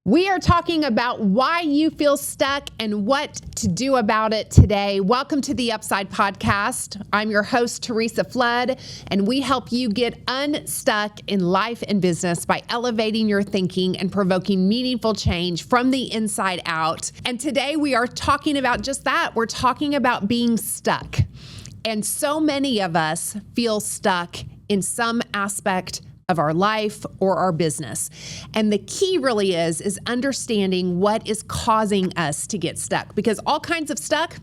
We are talking about why you feel stuck and what to do about it today. Welcome to the Upside Podcast. I'm your host, Teresa Flood, and we help you get unstuck in life and business by elevating your thinking and provoking meaningful change from the inside out. And today we are talking about just that. We're talking about being stuck. And so many of us feel stuck in some aspect of our life or our business. And the key really is understanding what is causing us to get stuck, because all kinds of stuck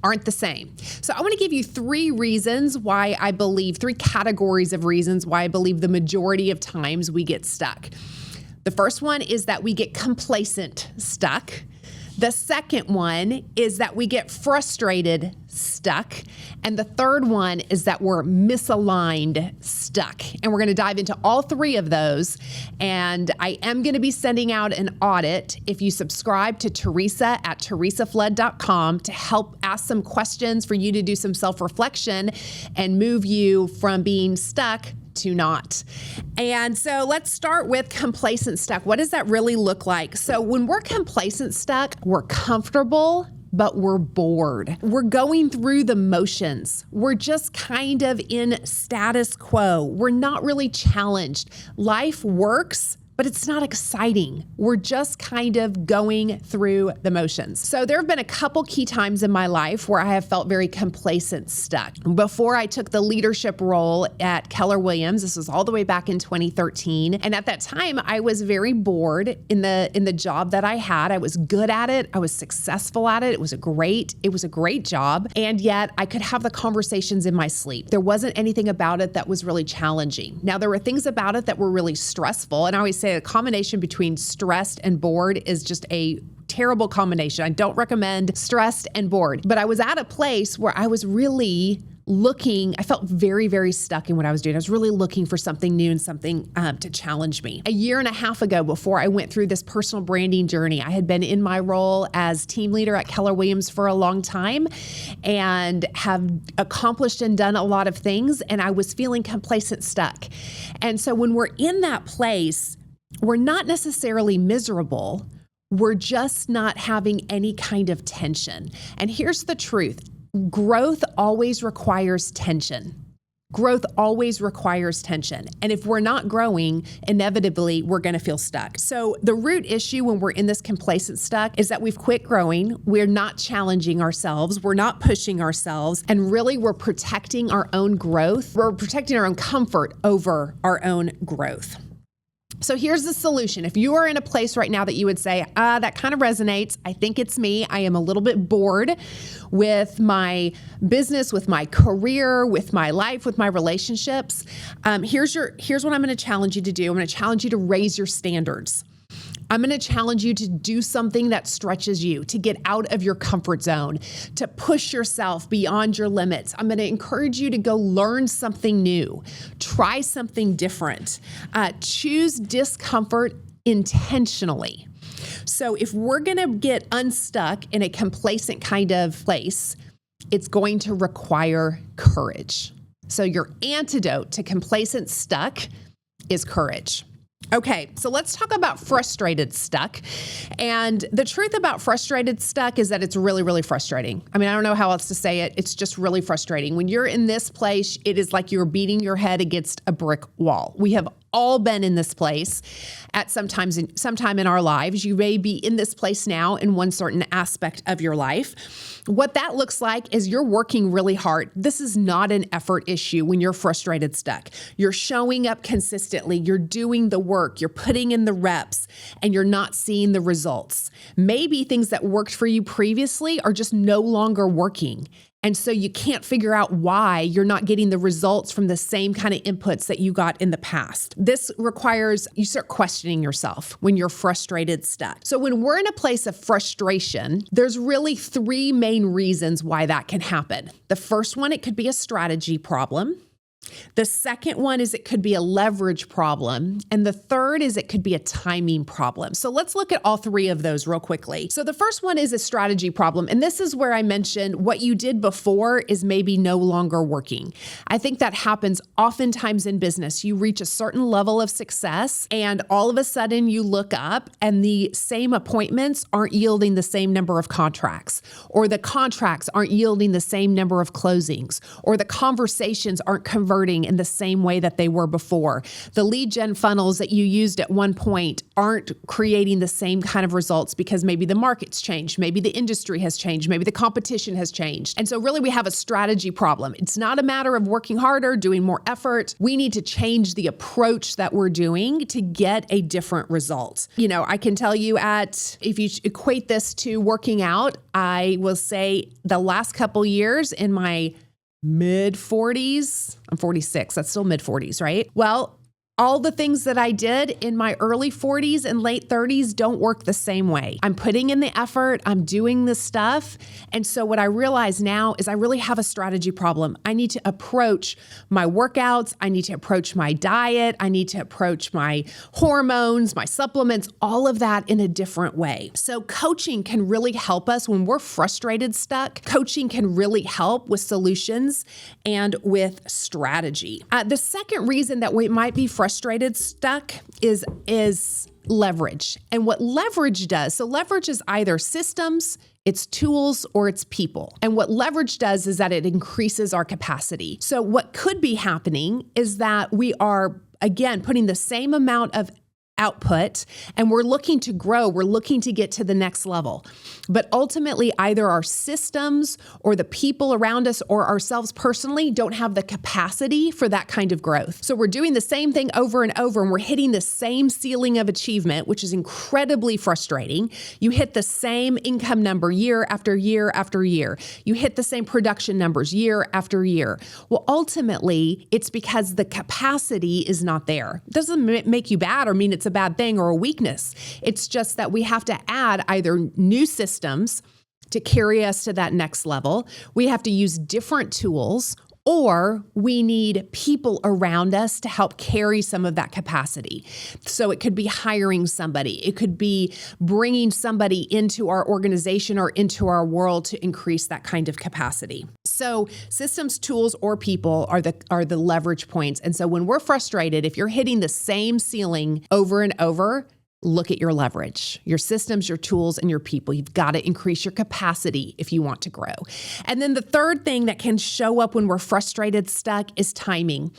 aren't the same. So I want to give you three categories of reasons why I believe the majority of times we get stuck. The first one is that we get complacent stuck. The second one is that we get frustrated stuck. And the third one is that we're misaligned stuck. And we're going to dive into all three of those. And I am going to be sending out an audit if you subscribe to Teresa at teresaflood.com to help ask some questions for you to do some self-reflection and move you from being stuck to not. And so let's start with complacent stuck. What does that really look like? So when we're complacent stuck, we're comfortable, but we're bored. We're going through the motions. We're just kind of in status quo. We're not really challenged. Life works, but it's not exciting. We're just kind of going through the motions. So there have been a couple key times in my life where I have felt very complacent stuck. Before I took the leadership role at Keller Williams, this was all the way back in 2013. And at that time, I was very bored in the job that I had. I was good at it. I was successful at it. It was a great job. And yet I could have the conversations in my sleep. There wasn't anything about it that was really challenging. Now, there were things about it that were really stressful. And I always say a combination between stressed and bored is just a terrible combination. I don't recommend stressed and bored, but I was at a place where I was really I felt very, very stuck in what I was doing. I was really looking for something new and something to challenge me. A year and a half ago, before I went through this personal branding journey, I had been in my role as team leader at Keller Williams for a long time and have accomplished and done a lot of things. And I was feeling complacent stuck. And so when we're in that place, we're not necessarily miserable. We're just not having any kind of tension. And here's the truth. Growth always requires tension. Growth always requires tension. And if we're not growing, inevitably, we're going to feel stuck. So the root issue when we're in this complacent stuck is that we've quit growing. We're not challenging ourselves. We're not pushing ourselves. And really, we're protecting our own growth. We're protecting our own comfort over our own growth. So here's the solution. If you are in a place right now that you would say, that kind of resonates, I think it's me. I am a little bit bored with my business, with my career, with my life, with my relationships. Here's what I'm going to challenge you to do. I'm going to challenge you to raise your standards. I'm going to challenge you to do something that stretches you, to get out of your comfort zone, to push yourself beyond your limits. I'm going to encourage you to go learn something new, try something different, choose discomfort intentionally. So if we're going to get unstuck in a complacent kind of place, it's going to require courage. So your antidote to complacent stuck is courage. Okay, so let's talk about frustrated stuck. And the truth about frustrated stuck is that it's really, really frustrating. I mean, I don't know how else to say it. It's just really frustrating. When you're in this place, it is like you're beating your head against a brick wall. We have all been in this place at sometime in our lives. You may be in this place now in one certain aspect of your life. What that looks like is you're working really hard. This is not an effort issue when you're frustrated stuck. You're showing up consistently. You're doing the work. You're putting in the reps and you're not seeing the results. Maybe things that worked for you previously are just no longer working. And so you can't figure out why you're not getting the results from the same kind of inputs that you got in the past. This requires you start questioning yourself when you're frustrated stuck. So when we're in a place of frustration, there's really three main reasons why that can happen. The first one, it could be a strategy problem. The second one is it could be a leverage problem. And the third is it could be a timing problem. So let's look at all three of those real quickly. So the first one is a strategy problem. And this is where I mentioned what you did before is maybe no longer working. I think that happens oftentimes in business. You reach a certain level of success and all of a sudden you look up and the same appointments aren't yielding the same number of contracts, or the contracts aren't yielding the same number of closings, or the conversations aren't converting in the same way that they were before. The lead gen funnels that you used at one point aren't creating the same kind of results because maybe the market's changed, maybe the industry has changed, maybe the competition has changed. And so really we have a strategy problem. It's not a matter of working harder, doing more effort. We need to change the approach that we're doing to get a different result. You know, I can tell you if you equate this to working out, I will say the last couple years in my mid 40s, I'm 46, that's still mid 40s, right? Well, all the things that I did in my early 40s and late 30s don't work the same way. I'm putting in the effort, I'm doing the stuff. And so what I realize now is I really have a strategy problem. I need to approach my workouts, I need to approach my diet, I need to approach my hormones, my supplements, all of that in a different way. So coaching can really help us when we're frustrated, stuck. Coaching can really help with solutions and with strategy. The second reason that we might be frustrated, stuck is leverage. And what leverage does, so leverage is either systems, it's tools, or it's people. And what leverage does is that it increases our capacity. So what could be happening is that we are, again, putting the same amount of output and we're looking to grow, we're looking to get to the next level. But ultimately, either our systems or the people around us or ourselves personally don't have the capacity for that kind of growth. So we're doing the same thing over and over and we're hitting the same ceiling of achievement, which is incredibly frustrating. You hit the same income number year after year after year. You hit the same production numbers year after year. Well, ultimately, it's because the capacity is not there. It doesn't make you bad or mean it's a bad thing or a weakness. It's just that we have to add either new systems to carry us to that next level. We have to use different tools, or we need people around us to help carry some of that capacity. So it could be hiring somebody. It could be bringing somebody into our organization or into our world to increase that kind of capacity. So systems, tools, or people are the leverage points. And so when we're frustrated, if you're hitting the same ceiling over and over, look at your leverage, your systems, your tools, and your people. You've got to increase your capacity if you want to grow. And then the third thing that can show up when we're frustrated, stuck, is timing.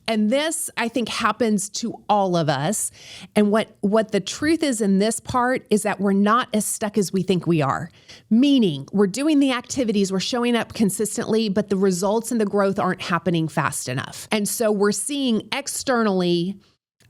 And this, I think, happens to all of us. And what the truth is in this part is that we're not as stuck as we think we are. Meaning, we're doing the activities, we're showing up consistently, but the results and the growth aren't happening fast enough. And so we're seeing externally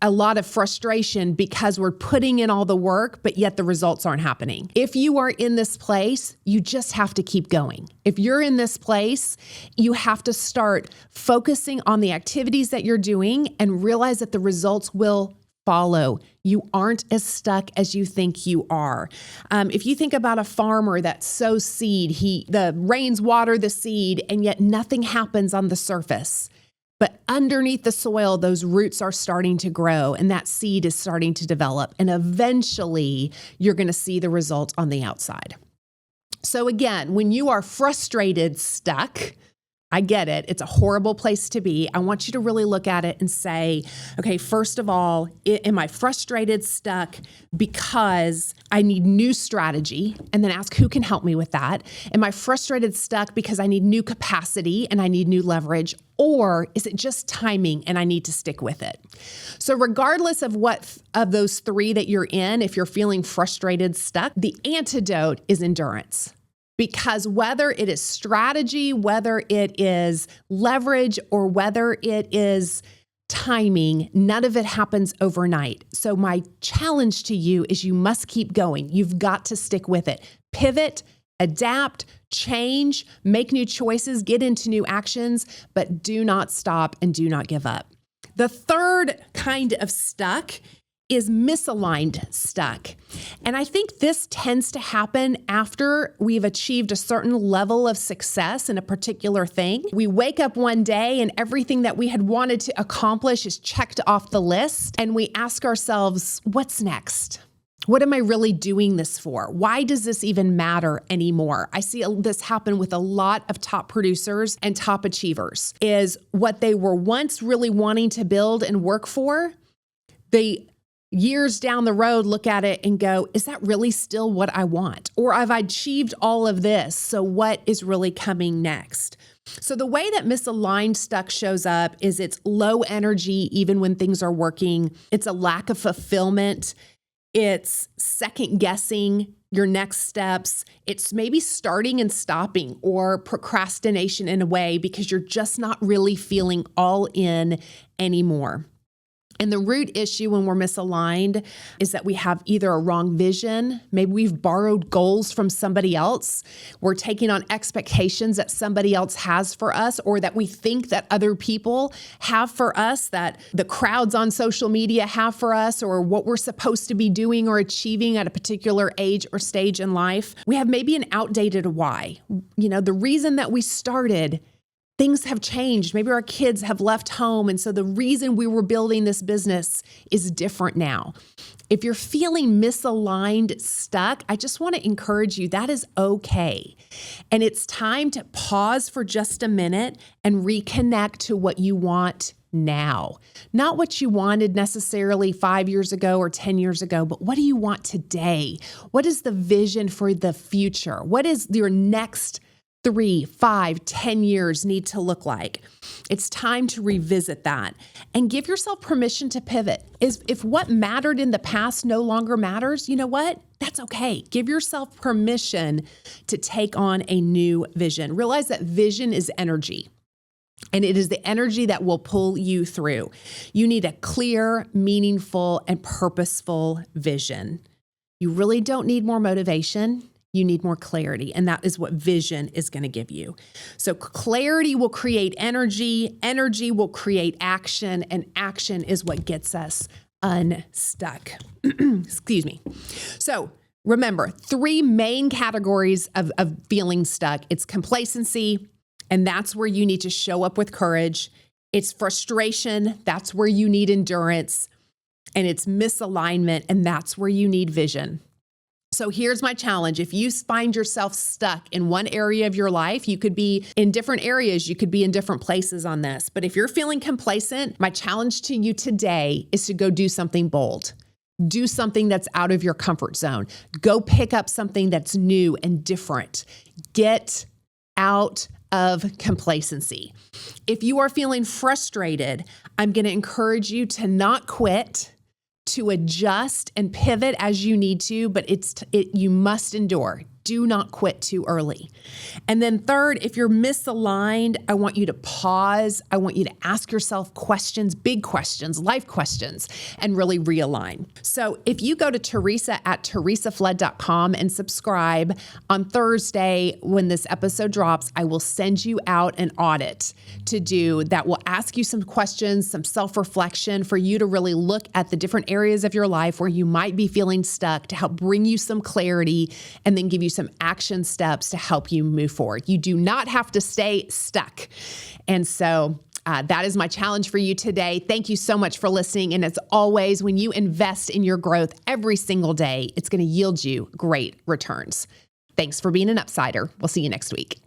a lot of frustration because we're putting in all the work, but yet the results aren't happening. If you are in this place, you just have to keep going. If you're in this place, you have to start focusing on the activities that you're doing and realize that the results will follow. You aren't as stuck as you think you are. If you think about a farmer that sows seed, the rains water the seed, and yet nothing happens on the surface. But underneath the soil, those roots are starting to grow and that seed is starting to develop. And eventually, you're going to see the results on the outside. So again, when you are frustrated, stuck, I get it. It's a horrible place to be. I want you to really look at it and say, okay, first of all, am I frustrated, stuck because I need new strategy? And then ask who can help me with that. Am I frustrated, stuck because I need new capacity and I need new leverage? Or is it just timing and I need to stick with it? So regardless of what of those three that you're in, if you're feeling frustrated, stuck, the antidote is endurance. Because whether it is strategy, whether it is leverage, or whether it is timing, none of it happens overnight. So my challenge to you is you must keep going. You've got to stick with it. Pivot, adapt, change, make new choices, get into new actions, but do not stop and do not give up. The third kind of stuck is misaligned stuck. And I think this tends to happen after we've achieved a certain level of success in a particular thing. We wake up one day and everything that we had wanted to accomplish is checked off the list. And we ask ourselves, what's next? What am I really doing this for? Why does this even matter anymore? I see this happen with a lot of top producers and top achievers, is what they were once really wanting to build and work for, they years down the road look at it and go, is that really still what I want? Or I've achieved all of this, so what is really coming next? So the way that misaligned stuck shows up is it's low energy even when things are working. It's a lack of fulfillment. It's second guessing your next steps. It's maybe starting and stopping, or procrastination in a way because you're just not really feeling all in anymore. And the root issue when we're misaligned is that we have either a wrong vision, maybe we've borrowed goals from somebody else, we're taking on expectations that somebody else has for us, or that we think that other people have for us, that the crowds on social media have for us, or what we're supposed to be doing or achieving at a particular age or stage in life. We have maybe an outdated why. The reason that we started, things have changed. Maybe our kids have left home. And so the reason we were building this business is different now. If you're feeling misaligned, stuck, I just want to encourage you, that is okay. And it's time to pause for just a minute and reconnect to what you want now. Not what you wanted necessarily 5 years ago or 10 years ago, but what do you want today? What is the vision for the future? What is your next 3, 5, 10 years need to look like? It's time to revisit that and give yourself permission to pivot. If what mattered in the past no longer matters, you know what? That's okay. Give yourself permission to take on a new vision. Realize that vision is energy, and it is the energy that will pull you through. You need a clear, meaningful, and purposeful vision. You really don't need more motivation. You need more clarity, and that is what vision is going to give you. So clarity will create energy, energy will create action, and action is what gets us unstuck. Excuse me. So remember, 3 main categories of feeling stuck. It's complacency, and that's where you need to show up with courage. It's frustration, that's where you need endurance. And it's misalignment, and that's where you need vision. So here's my challenge. If you find yourself stuck in one area of your life, you could be in different areas, you could be in different places on this. But if you're feeling complacent, my challenge to you today is to go do something bold. Do something that's out of your comfort zone. Go pick up something that's new and different. Get out of complacency. If you are feeling frustrated, I'm going to encourage you to not quit, to adjust and pivot as you need to, but you must endure. Do not quit too early. And then third, if you're misaligned, I want you to pause. I want you to ask yourself questions, big questions, life questions, and really realign. So if you go to Teresa@teresaflood.com and subscribe, on Thursday when this episode drops, I will send you out an audit to do that will ask you some questions, some self-reflection for you to really look at the different areas of your life where you might be feeling stuck, to help bring you some clarity and then give you some action steps to help you move forward. You do not have to stay stuck. And so that is my challenge for you today. Thank you so much for listening. And as always, when you invest in your growth every single day, it's going to yield you great returns. Thanks for being an Upsider. We'll see you next week.